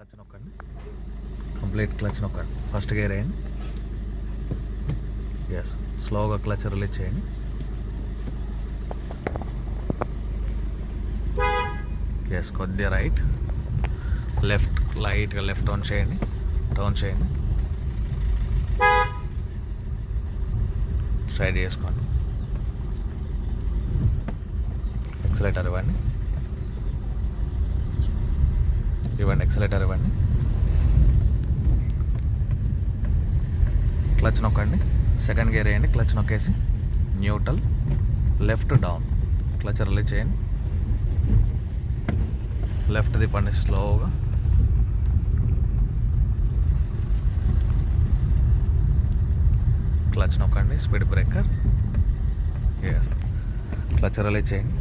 Clutch నొక్కండి, complete clutch నొక్కండి. First gear వేయండి. ఎస్, స్లోగా క్లచ్ రిలీజ్ చేయండి. ఎస్, కొద్దిగా రైట్, లెఫ్ట్, లైట్గా లెఫ్ట్ టర్న్ చేయండి. స్ట్రైట్ చేసుకోండి. ఎక్సలేటర్ ఇవ్వండి. ఎక్సలేటర్ ఇవ్వండి. క్లచ్ నొక్కండి. సెకండ్ గేర్ వేయండి. క్లచ్ నొక్కేసి neutral, left down, clutch release చేయండి. లెఫ్ట్ తిప్పండి స్లోగా. క్లచ్ నొక్కండి, speed breaker. Yes, clutch release చేయండి.